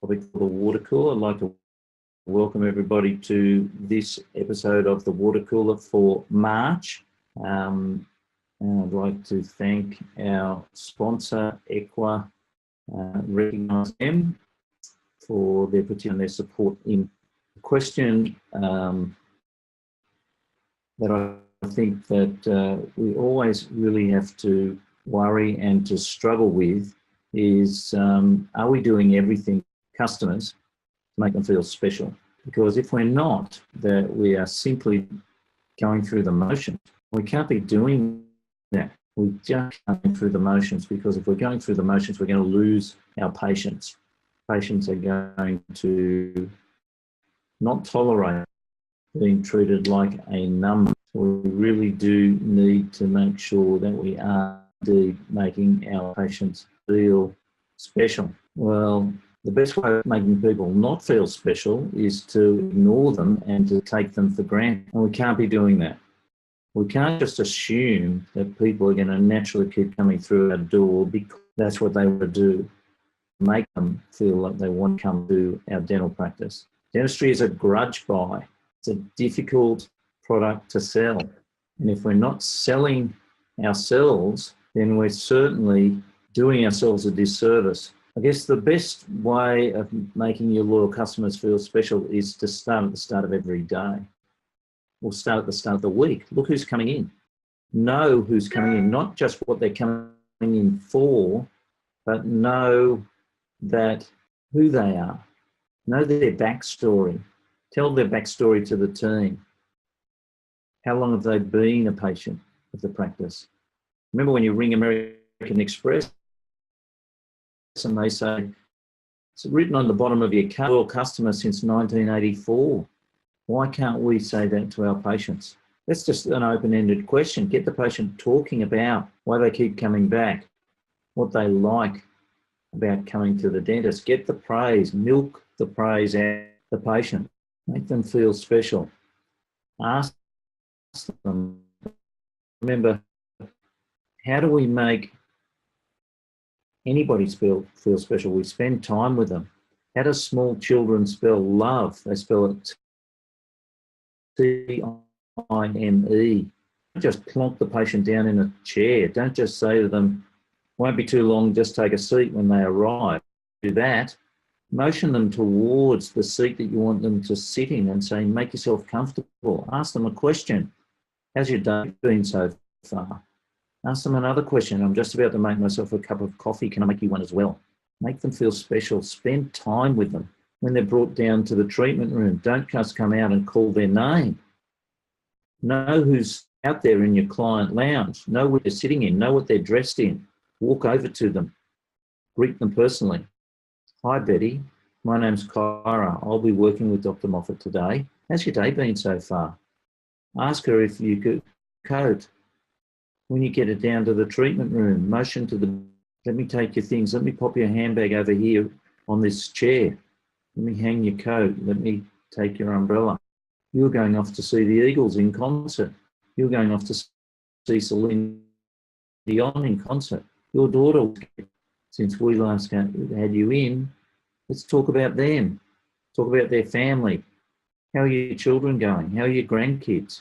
topic for the water cooler. I'd like to welcome everybody to this episode of the water cooler for March. And I'd like to thank our sponsor, Equa, recognise them for their particular their support in the question that I think that we always really have to worry and to struggle with is, are we doing everything customers to make them feel special? Because if we're not, that we are simply going through the motions. We can't be doing that. We just can't go through the motions, because if we're going through the motions, we're going to lose our patients. Patients are going to not tolerate being treated like a number. We really do need to make sure that we are indeed making our patients feel special. Well, the best way of making people not feel special is to ignore them and to take them for granted. And we can't be doing that. We can't just assume that people are going to naturally keep coming through our door because that's what they want to do. Make them feel like they want to come to our dental practice. Dentistry is a grudge buy. It's a difficult product to sell. And if we're not selling ourselves, then we're certainly doing ourselves a disservice. I guess the best way of making your loyal customers feel special is to start at the start of every day. Or start at the start of the week. Look who's coming in. Know who's coming in, not just what they're coming in for, but know that who they are. Know their backstory. Tell their backstory to the team. How long have they been a patient of the practice? Remember when you ring American Express and they say, it's written on the bottom of your card, loyal customer since 1984. Why can't we say that to our patients? That's just an open-ended question. Get the patient talking about why they keep coming back, what they like about coming to the dentist. Get the praise, milk the praise out of the patient. Make them feel special. Ask them, remember, how do we make anybody feel special? We spend time with them. How do small children spell love? They spell it Time. Don't just plonk the patient down in a chair. Don't just say to them, won't be too long, just take a seat when they arrive. Do that. Motion them towards the seat that you want them to sit in and say, make yourself comfortable. Ask them a question. How's your day been so far? Ask them another question. I'm just about to make myself a cup of coffee. Can I make you one as well? Make them feel special. Spend time with them. When they're brought down to the treatment room, don't just come out and call their name. Know who's out there in your client lounge. Know what they're sitting in. Know what they're dressed in. Walk over to them. Greet them personally. Hi, Betty. My name's Kyra. I'll be working with Dr. Moffet today. How's your day been so far? Ask her if you could code. When you get it down to the treatment room, motion to them. Let me take your things. Let me pop your handbag over here on this chair. Let me hang your coat. Let me take your umbrella. You're going off to see the Eagles in concert. You're going off to see Celine Dion in concert. Your daughter, since we last had you in, let's talk about them. Talk about their family. How are your children going? How are your grandkids?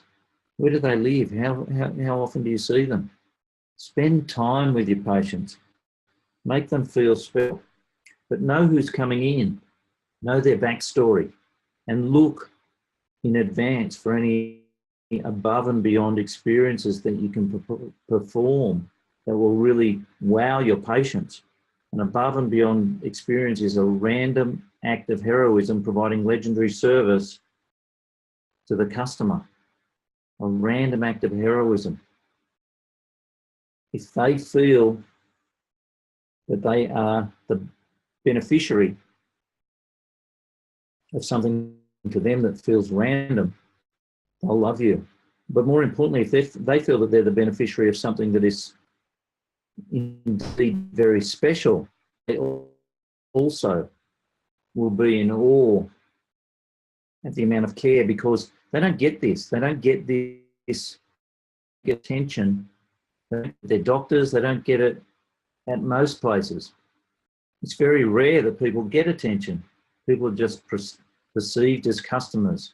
Where do they live? How often do you see them? Spend time with your patients. Make them feel special. But know who's coming in. Know their backstory. And look in advance for any above and beyond experiences that you can perform that will really wow your patients. An above and beyond experience is a random act of heroism providing legendary service to the customer. A random act of heroism. If they feel that they are the beneficiary of something to them that feels random, they'll love you. But more importantly, if they feel that they're the beneficiary of something that is indeed very special, they also will be in awe at the amount of care, because they don't get this. They don't get this attention. They're doctors. They don't get it at most places. It's very rare that people get attention. People are just perceived as customers.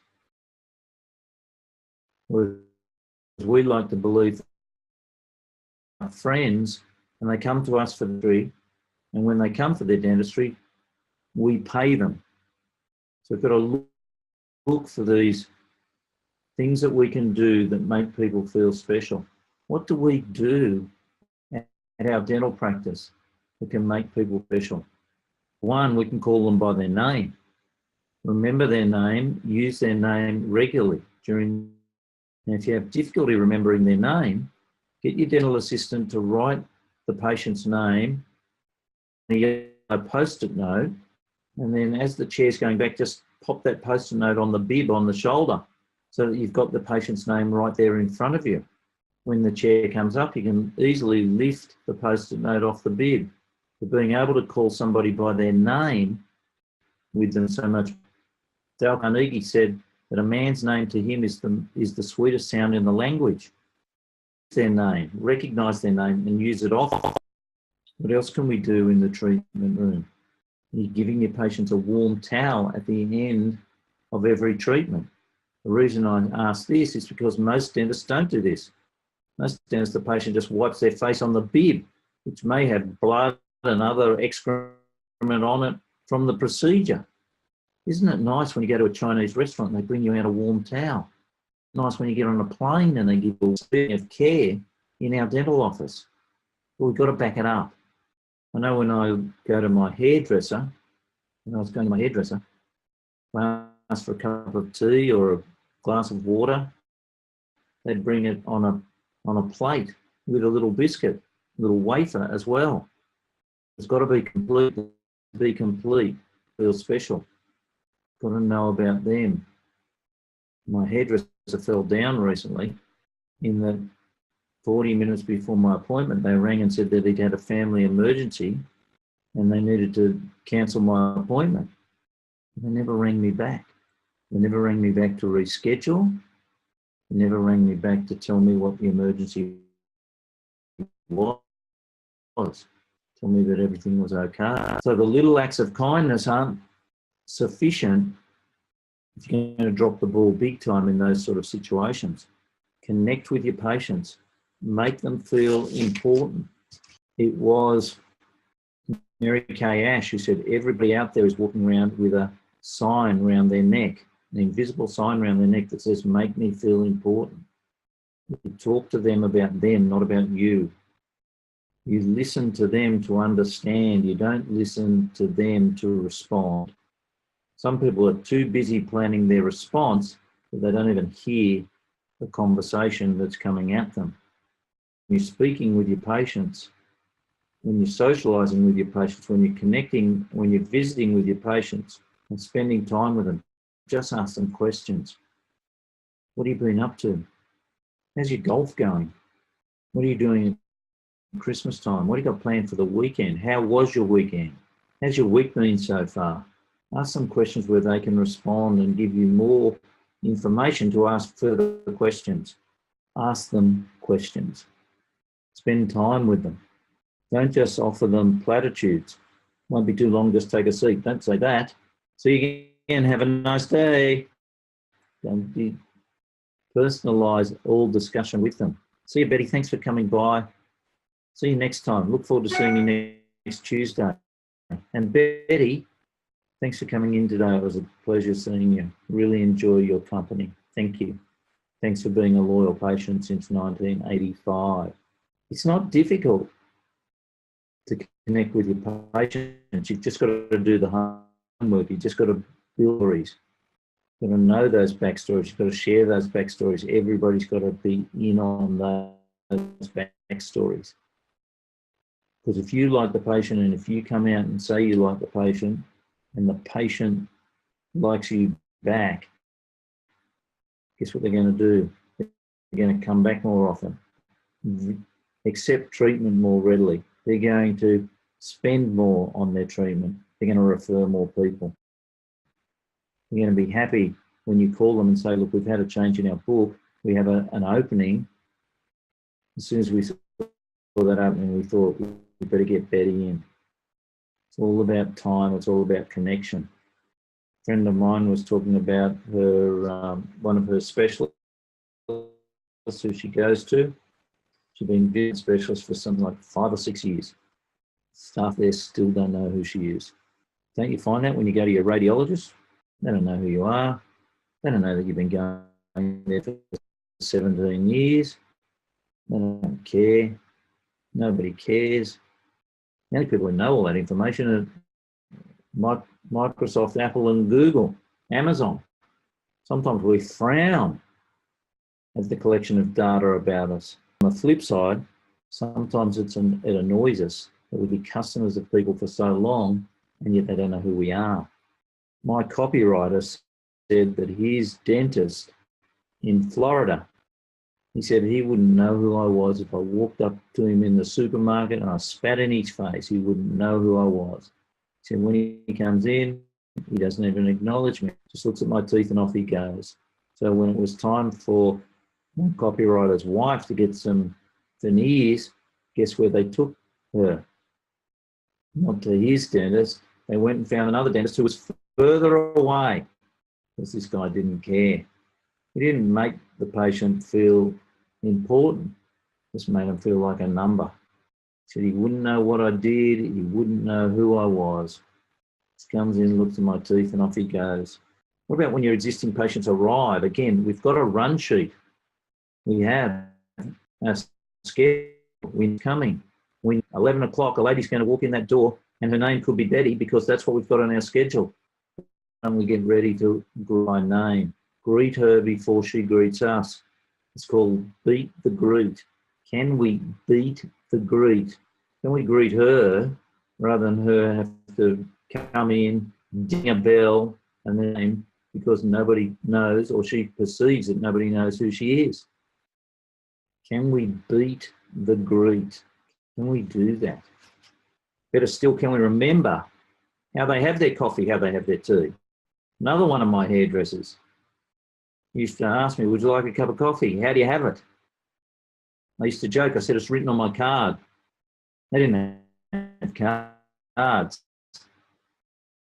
Whereas we like to believe our friends, and they come to us for dentistry, and when they come for their dentistry, we pay them. So we've got to look for these things that we can do that make people feel special. What do we do at our dental practice that can make people special? One, we can call them by their name. Remember their name, use their name regularly during. And if you have difficulty remembering their name, get your dental assistant to write the patient's name on a post-it note, and then as the chair's going back, just pop that post-it note on the bib on the shoulder so that you've got the patient's name right there in front of you. When the chair comes up, you can easily lift the post-it note off the bib. But being able to call somebody by their name with them so much. Dale Carnegie said that a man's name to him is the sweetest sound in the language. Their name, recognise their name and use it often. What else can we do in the treatment room? You're giving your patients a warm towel at the end of every treatment. The reason I ask this is because most dentists don't do this. Most dentists, the patient just wipes their face on the bib, which may have blood and other excrement on it from the procedure. Isn't it nice when you go to a Chinese restaurant and they bring you out a warm towel? Nice when you get on a plane and they give you a bit of care in our dental office. Well, we've got to back it up. I know when I go to my hairdresser, when I was going to my hairdresser, I asked for a cup of tea or a glass of water. They'd bring it on a plate with a little biscuit, a little wafer as well. It's got to be complete, feel special. Got to know about them. My hairdresser fell down recently. In the 40 minutes before my appointment, they rang and said that he'd had a family emergency and they needed to cancel my appointment. They never rang me back. They never rang me back to reschedule. They never rang me back to tell me what the emergency was. Tell me that everything was okay. So the little acts of kindness aren't sufficient if you're going to drop the ball big time in those sort of situations. Connect with your patients. Make them feel important. It was Mary Kay Ash who said everybody out there is walking around with a sign around their neck, an invisible sign around their neck that says, make me feel important. You talk to them about them, not about you. You listen to them to understand. You don't listen to them to respond. Some people are too busy planning their response that they don't even hear the conversation that's coming at them. When you're speaking with your patients, when you're socialising with your patients, when you're connecting, when you're visiting with your patients and spending time with them, just ask them questions. What have you been up to? How's your golf going? What are you doing at Christmas time? What have you got planned for the weekend? How was your weekend? How's your week been so far? Ask some questions where they can respond and give you more information to ask further questions. Ask them questions. Spend time with them. Don't just offer them platitudes. Won't be too long, just take a seat. Don't say that. See you again, have a nice day. Don't personalise all discussion with them. See you, Betty. Thanks for coming by. See you next time. Look forward to seeing you next Tuesday. And Betty, thanks for coming in today. It was a pleasure seeing you. Really enjoy your company. Thank you. Thanks for being a loyal patient since 1985. It's not difficult to connect with your patients. You've just got to do the homework. You've just got to build stories. You've got to know those backstories. You've got to share those backstories. Everybody's got to be in on those backstories. Because if you like the patient and if you come out and say you like the patient and the patient likes you back, guess what they're going to do? They're going to come back more often, accept treatment more readily. They're going to spend more on their treatment. They're going to refer more people. They're going to be happy when you call them and say, look, we've had a change in our book. We have an opening. As soon as we saw that opening, we thought we better get Betty in. It's all about time. It's all about connection. friend of mine was talking about her one of her specialists who she goes to. She's been vision specialist for something like 5 or 6 years. Staff there still don't know who she is. Don't you find that when you go to your radiologist? They don't know who you are. They don't know that you've been going there for 17 years. They don't care. Nobody cares. The only people who know all that information are Microsoft, Apple, and Google, Amazon. Sometimes we frown at the collection of data about us. On the flip side, sometimes it annoys us that we be customers of people for so long and yet they don't know who we are. My copywriter said that his dentist in Florida, he said he wouldn't know who I was if I walked up to him in the supermarket and I spat in his face. He wouldn't know who I was. He said when he comes in, he doesn't even acknowledge me, just looks at my teeth and off he goes. So when it was time for my copywriter's wife to get some veneers, guess where they took her? Not to his dentist. They went and found another dentist who was further away because this guy didn't care. He didn't make the patient feel important, just made him feel like a number. He said he wouldn't know what I did, he wouldn't know who I was. He comes in, looks at my teeth, and off he goes. What about when your existing patients arrive? Again, we've got a run sheet. We have a schedule. When's coming? When 11 o'clock, a lady's going to walk in that door, and her name could be Betty because that's what we've got on our schedule. And we get ready to greet by name. Greet her before she greets us. It's called beat the greet. Can we beat the greet? Can we greet her rather than her have to come in, ding a bell, and then because nobody knows or she perceives that nobody knows who she is? Can we beat the greet? Can we do that? Better still, can we remember how they have their coffee, how they have their tea? Another one of my hairdressers used to ask me, would you like a cup of coffee? How do you have it? I used to joke, I said, it's written on my card. They didn't have cards.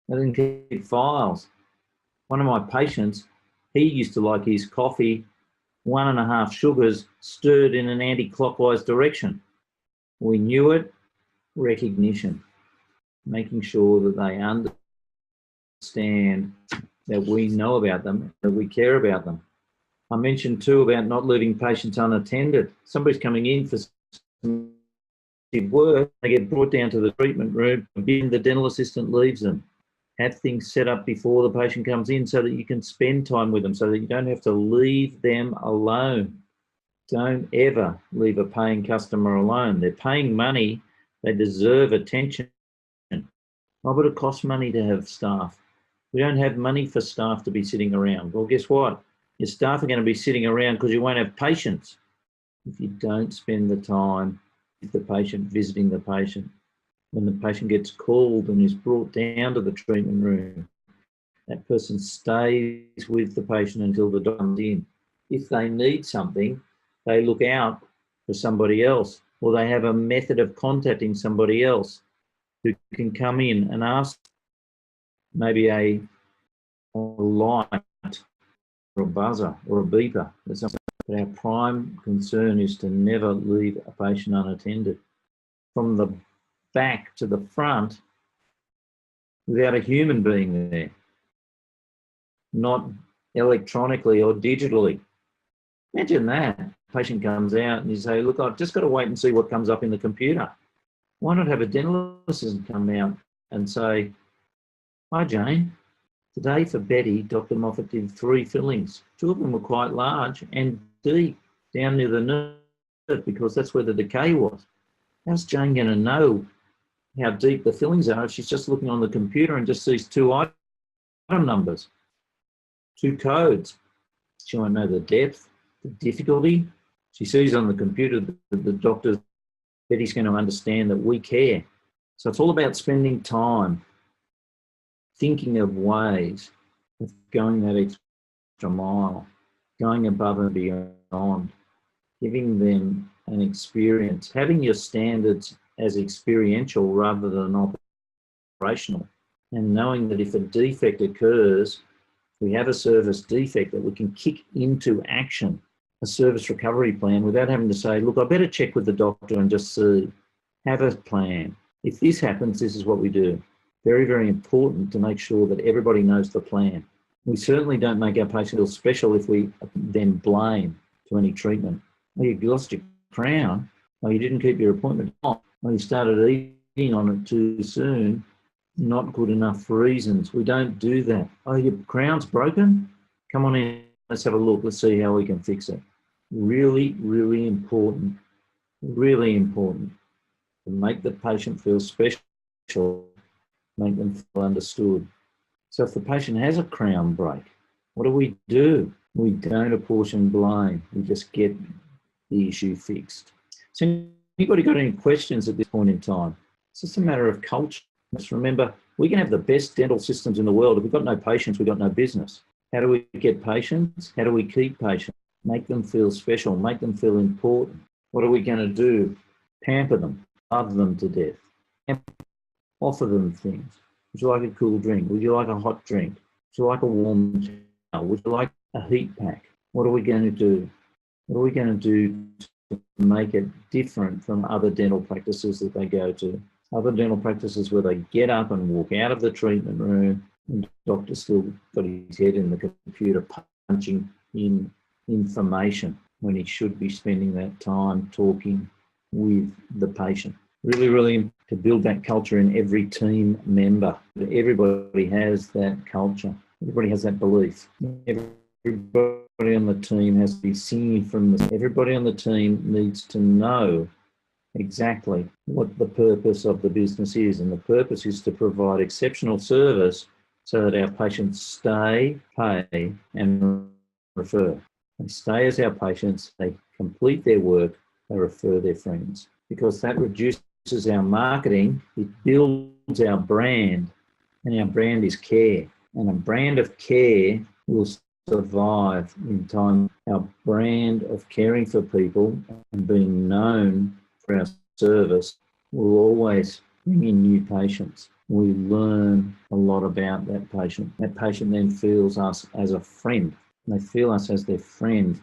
They didn't keep files. One of my patients, he used to like his coffee 1.5 sugars stirred in an anti-clockwise direction. We knew it. Recognition. Making sure that they understand that we know about them, that we care about them. I mentioned too about not leaving patients unattended. Somebody's coming in for some work, they get brought down to the treatment room, and the dental assistant leaves them. Have things set up before the patient comes in so that you can spend time with them, so that you don't have to leave them alone. Don't ever leave a paying customer alone. They're paying money, they deserve attention. Oh, but it costs money to have staff. We don't have money for staff to be sitting around. Well, guess what? Your staff are going to be sitting around because you won't have patients if you don't spend the time with the patient, visiting the patient. When the patient gets called and is brought down to the treatment room, that person stays with the patient until the doctor comes in. If they need something, they look out for somebody else, or they have a method of contacting somebody else who can come in and ask maybe a light or a buzzer or a beeper. But our prime concern is to never leave a patient unattended. From the back to the front, without a human being there, not electronically or digitally. Imagine that. Patient comes out and you say, look, I've just got to wait and see what comes up in the computer. Why not have a dental assistant come out and say, hi, Jane. Today for Betty, Dr. Moffet did 3 fillings. 2 of them were quite large and deep, down near the nerve, because that's where the decay was. How's Jane going to know how deep the fillings are if she's just looking on the computer and just sees 2 item numbers, 2 codes? She won't know the depth, the difficulty. She sees on the computer that the doctor, Betty's going to understand that we care. So it's all about spending time, thinking of ways of going that extra mile, going above and beyond, giving them an experience, having your standards as experiential rather than operational. and knowing that if a defect occurs, we have a service defect that we can kick into action, a service recovery plan, without having to say, look, I better check with the doctor and just see. Have a plan. If this happens, this is what we do. Very, very important to make sure that everybody knows the plan. We certainly don't make our patient feel special if we then blame to any treatment. Oh, you lost your crown. Oh, you didn't keep your appointment. Oh, you started eating on it too soon. Not good enough for reasons. We don't do that. Oh, your crown's broken? Come on in. Let's have a look. Let's see how we can fix it. Really, really important. Really important to make the patient feel special, make them feel understood. So if the patient has a crown break, what do? We don't apportion blame. We just get the issue fixed. So anybody got any questions at this point in time? It's just a matter of culture. Just remember, we can have the best dental systems in the world. If we've got no patients, we've got no business. How do we get patients? How do we keep patients? Make them feel special, make them feel important. What are we going to do? Pamper them, love them to death. Offer them things. Would you like a cool drink? Would you like a hot drink? Would you like a warm towel? Would you like a heat pack? What are we going to do? What are we going to do to make it different from other dental practices that they go to? Other dental practices where they get up and walk out of the treatment room and the doctor's still got his head in the computer punching in information when he should be spending that time talking with the patient. Really, really to build that culture in every team member. Everybody has that culture. Everybody has that belief. Everybody on the team has to be singing from the... Everybody on the team needs to know exactly what the purpose of the business is. And the purpose is to provide exceptional service so that our patients stay, pay, and refer. They stay as our patients, they complete their work, they refer their friends. Because that reduces our marketing, it builds our brand, and our brand is care. And a brand of care will survive in time. Our brand of caring for people and being known for our service will always bring in new patients. We learn a lot about that patient. That patient then feels us as a friend. They feel us as their friend,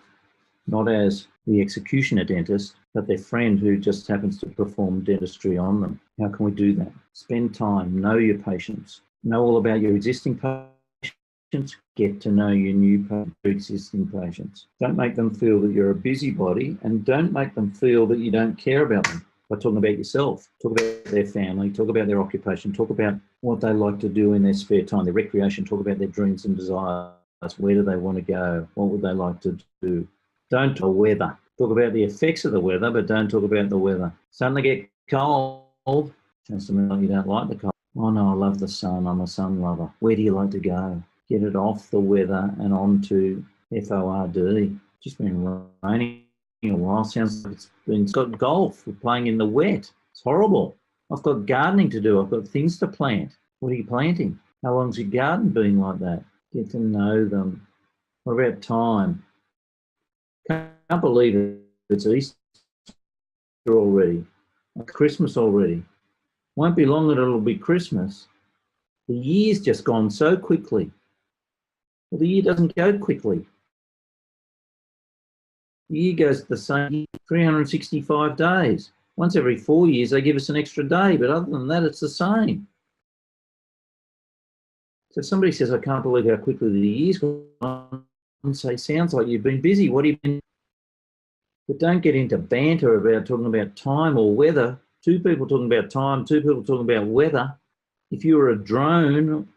not as the executioner dentist, but their friend who just happens to perform dentistry on them. How can we do that? Spend time, know your patients, know all about your existing patients, get to know your new existing patients. Don't make them feel that you're a busybody, and don't make them feel that you don't care about them by talking about yourself. Talk about their family, talk about their occupation, talk about what they like to do in their spare time, their recreation, talk about their dreams and desires. Where do they want to go? What would they like to do? Don't talk weather. Talk about the effects of the weather, but don't talk about the weather. Suddenly get cold. Sounds to me like you don't like the cold. Oh no, I love the sun. I'm a sun lover. Where do you like to go? Get it off the weather and on to FORD. Just been raining a while. Sounds like it's got golf. We're playing in the wet. It's horrible. I've got gardening to do. I've got things to plant. What are you planting? How long's your garden been like that? Get to know them. What about time? Can't believe it's Easter already, Christmas already. Won't be long that it'll be Christmas. The year's just gone so quickly. Well, the year doesn't go quickly. The year goes the same 365 days. Once every 4 years, they give us an extra day, but other than that, it's the same. So if somebody says, I can't believe how quickly the year's gone, and say, sounds like you've been busy. What have you been? But don't get into banter about talking about time or weather. Two people talking about time, two people talking about weather. If you were a drone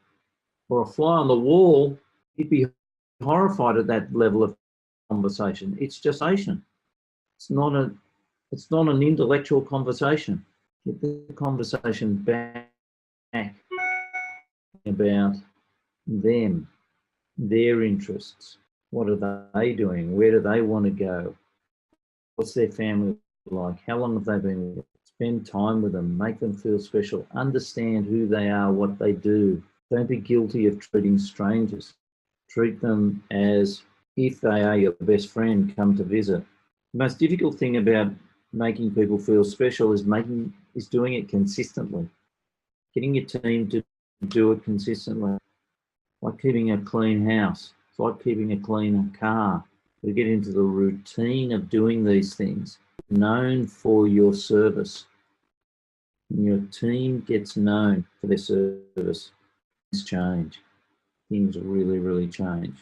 or a fly on the wall, you'd be horrified at that level of conversation. It's just conversation. It's not an intellectual conversation. Get the conversation back about them, their interests. What are they doing? Where do they want to go? What's their family like? How long have they been with? Spend time with them, make them feel special, understand who they are, what they do. Don't be guilty of treating strangers. Treat them as if they are your best friend come to visit. The most difficult thing about making people feel special is doing it consistently. Getting your team to do it consistently. Like keeping a clean house. It's like keeping a clean car. We get into the routine of doing these things, known for your service. And your team gets known for their service. Things change. Things really, really change.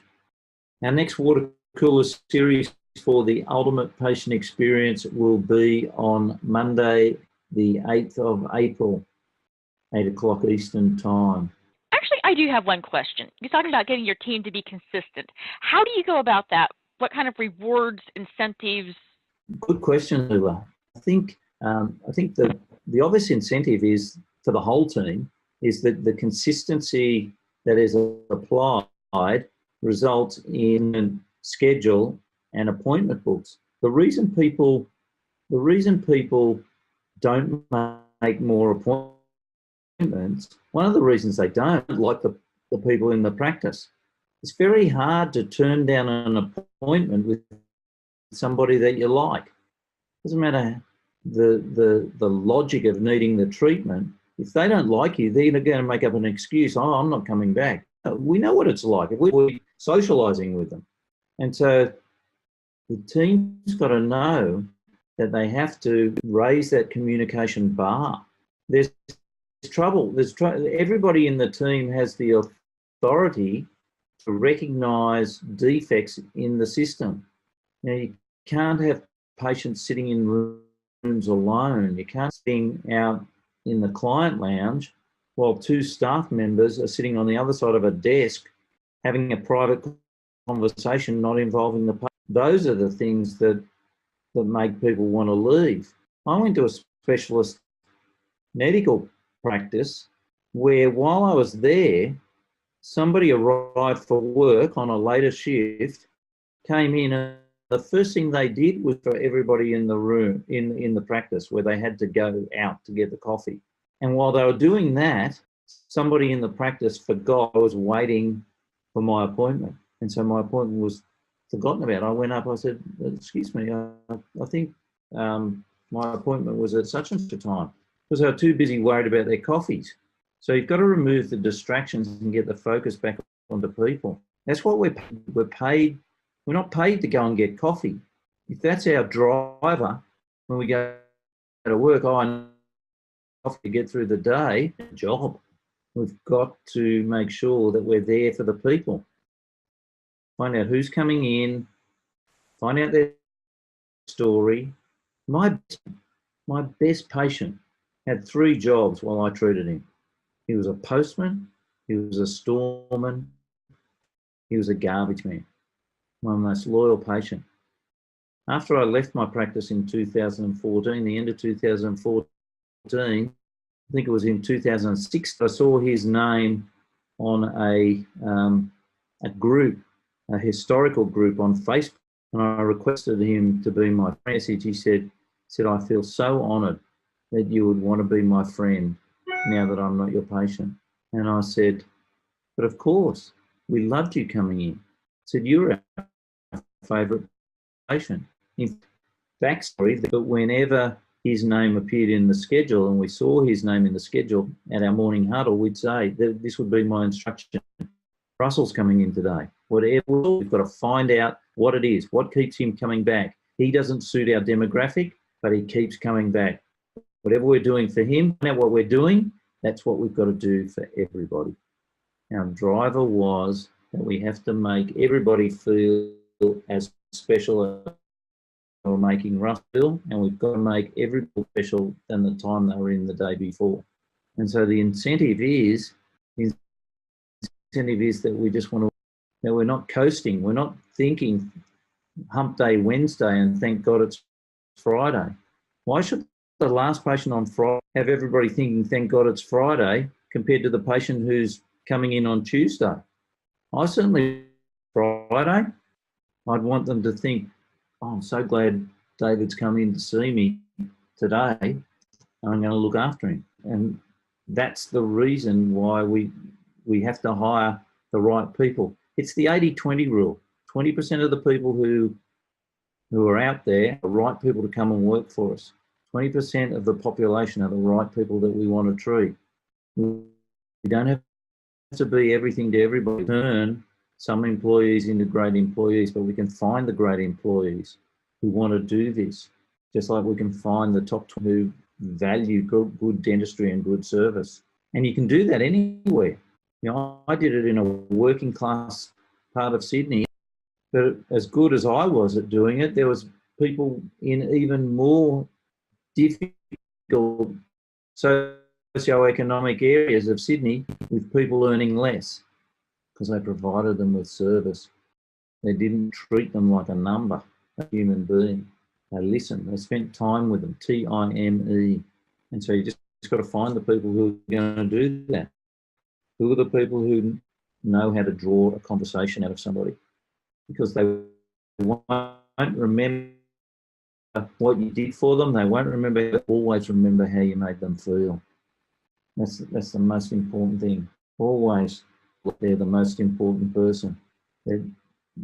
Our next water cooler series for the ultimate patient experience will be on Monday, the 8th of April, 8 o'clock Eastern Time. Actually, I do have one question. You talked about getting your team to be consistent. How do you go about that? What kind of rewards, incentives? Good question, Lula. I think the obvious incentive is for the whole team is that the consistency that is applied results in a schedule and appointment books. The reason people don't make more appointments, one of the reasons they don't, like the people in the practice, it's very hard to turn down an appointment with somebody that you like. Doesn't matter the logic of needing the treatment. If they don't like you, they're going to make up an excuse. Oh, I'm not coming back. We know what it's like. We're socialising with them. And so the team's got to know that they have to raise that communication bar. There's trouble. Everybody in the team has the authority to recognise defects in the system. Now, you can't have patients sitting in rooms alone. You can't sitting out in the client lounge while two staff members are sitting on the other side of a desk having a private conversation not involving the patient. Those are the things that make people want to leave. I went to a specialist medical practice where while I was there, somebody arrived for work on a later shift, came in, and the first thing they did was for everybody in the room, in the practice, where they had to go out to get the coffee. And while they were doing that, somebody in the practice forgot I was waiting for my appointment. And so my appointment was forgotten about. I went up, I said, excuse me, I think my appointment was at such and such a time, because they were too busy worried about their coffees. So you've got to remove the distractions and get the focus back onto people. That's what we're paid. We're not paid to go and get coffee. If that's our driver when we go to work, I need coffee to get through the day, job. We've got to make sure that we're there for the people. Find out who's coming in, find out their story. My best patient had 3 jobs while I treated him. He was a postman, he was a storeman, he was a garbage man. My most loyal patient. After I left my practice in 2014, the end of 2014, I think it was in 2006, I saw his name on a group, a historical group on Facebook, and I requested him to be my message. He said, I feel so honoured that you would want to be my friend now that I'm not your patient. And I said, but of course, we loved you coming in. I said, you're our favourite patient. In backstory, but whenever his name appeared in the schedule and we saw his name in the schedule at our morning huddle, we'd say, this would be my instruction. Russell's coming in today. Whatever, we've got to find out what it is, what keeps him coming back. He doesn't suit our demographic, but he keeps coming back. Whatever we're doing for him, now what we're doing, that's what we've got to do for everybody. Our driver was that we have to make everybody feel as special as we're making Russ feel, and we've got to make everybody special than the time they were in the day before. And so the incentive is that we just want to, that we're not coasting, we're not thinking hump day Wednesday and thank God it's Friday. Why should the last patient on Friday have everybody thinking thank God it's Friday compared to the patient who's coming in on Tuesday? I certainly, Friday, I'd want them to think, oh, I'm so glad David's come in to see me today. I'm going to look after him. And that's the reason why we have to hire the right people. It's the 80-20 rule. 20% of the people who are out there are the right people to come and work for us. 20% of the population are the right people that we want to treat. We don't have to be everything to everybody. Turn some employees into great employees, but we can find the great employees who want to do this, just like we can find the top 20 who value good dentistry and good service. And you can do that anywhere. You know, I did it in a working class part of Sydney, but as good as I was at doing it, there was people in even more difficult socioeconomic areas of Sydney with people earning less because they provided them with service. They didn't treat them like a number, a human being. They listened. They spent time with them, Time. And so you just got to find the people who are going to do that. Who are the people who know how to draw a conversation out of somebody? Because they won't remember what you did for them. They won't remember, always remember how you made them feel. That's the most important thing. Always, they're the most important person.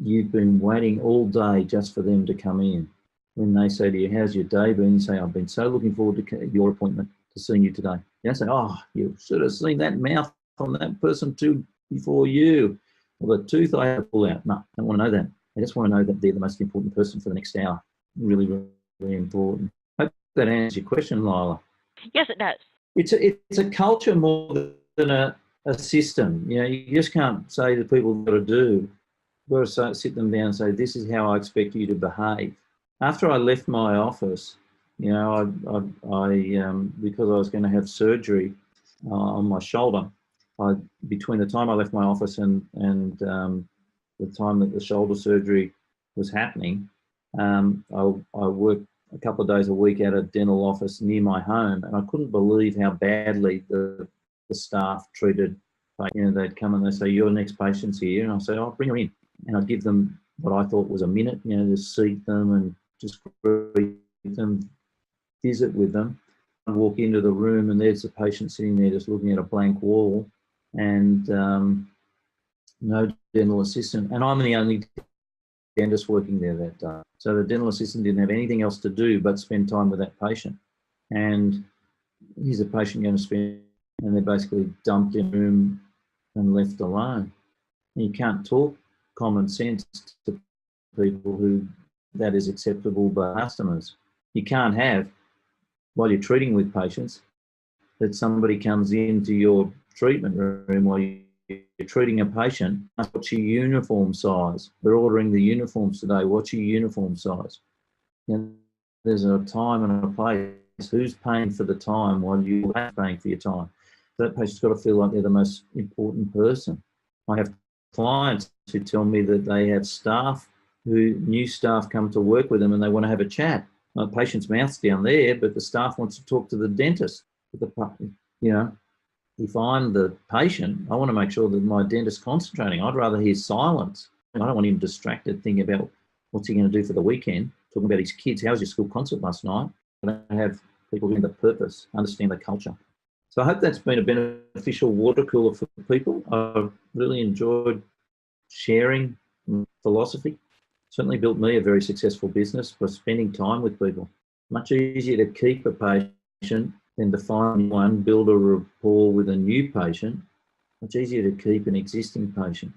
You've been waiting all day just for them to come in. When they say to you, how's your day been? You say, I've been so looking forward to your appointment, to seeing you today. You don't say, oh, you should have seen that mouth on that person too before you. Or the tooth I had to pull out. No, I don't want to know that. I just want to know that they're the most important person for the next hour. Really, really important. I hope that answers your question, Lila. Yes, it does. It's a culture more than a system. You know, you just can't say to people what to do. You've got to sit them down and say, this is how I expect you to behave. After I left my office, you know, I because I was going to have surgery on my shoulder, between the time I left my office and the time that the shoulder surgery was happening, I worked a couple of days a week at a dental office near my home, and I couldn't believe how badly the staff treated. You know, they'd come and they'd say, your next patient's here, and I'd say, oh, bring her in. And I'd give them what I thought was a minute, you know, to seat them and just greet them, visit with them. I walk into the room and there's the patient sitting there just looking at a blank wall and no dental assistant. And I'm the only dentist working there that day. So the dental assistant didn't have anything else to do but spend time with that patient. And here's a patient going to spend, and they're basically dumped in a room and left alone. And you can't talk common sense to people who that is acceptable by customers. You can't have, while you're treating with patients, that somebody comes into your treatment room while you're treating a patient, what's your uniform size? We're ordering the uniforms today. What's your uniform size? You know, there's a time and a place. Who's paying for the time while you're paying for your time? That patient's got to feel like they're the most important person. I have clients who tell me that they have staff new staff come to work with them and they want to have a chat. The patient's mouth's down there, but the staff wants to talk to the dentist. You know, if I'm the patient, I want to make sure that my dentist's concentrating. I'd rather hear silence. I don't want him distracted thinking about what's he going to do for the weekend, talking about his kids. How was your school concert last night? I don't have people doing the purpose, understand the culture. So I hope that's been a beneficial water cooler for people. I've really enjoyed sharing philosophy. Certainly built me a very successful business by spending time with people. Much easier to keep a patient than to find one, build a rapport with a new patient. Much easier to keep an existing patient.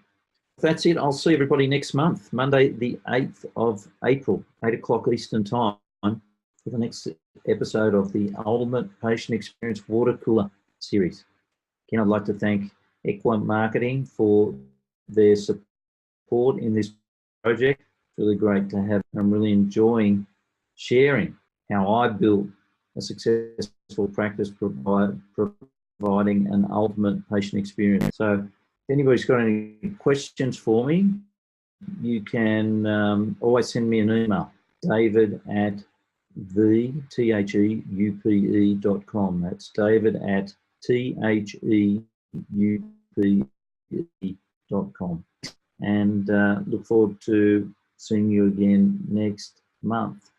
That's it. I'll see everybody next month, Monday, the 8th of April, 8 o'clock Eastern Time, for the next episode of the Ultimate Patient Experience Water Cooler series. Again, I'd like to thank Equa Marketing for their support in this project. It's really great to have. I'm really enjoying sharing how I built a successful practice providing an ultimate patient experience. So if anybody's got any questions for me, you can always send me an email, david@theupe.com. That's david@theupe.com. And look forward to seeing you again next month.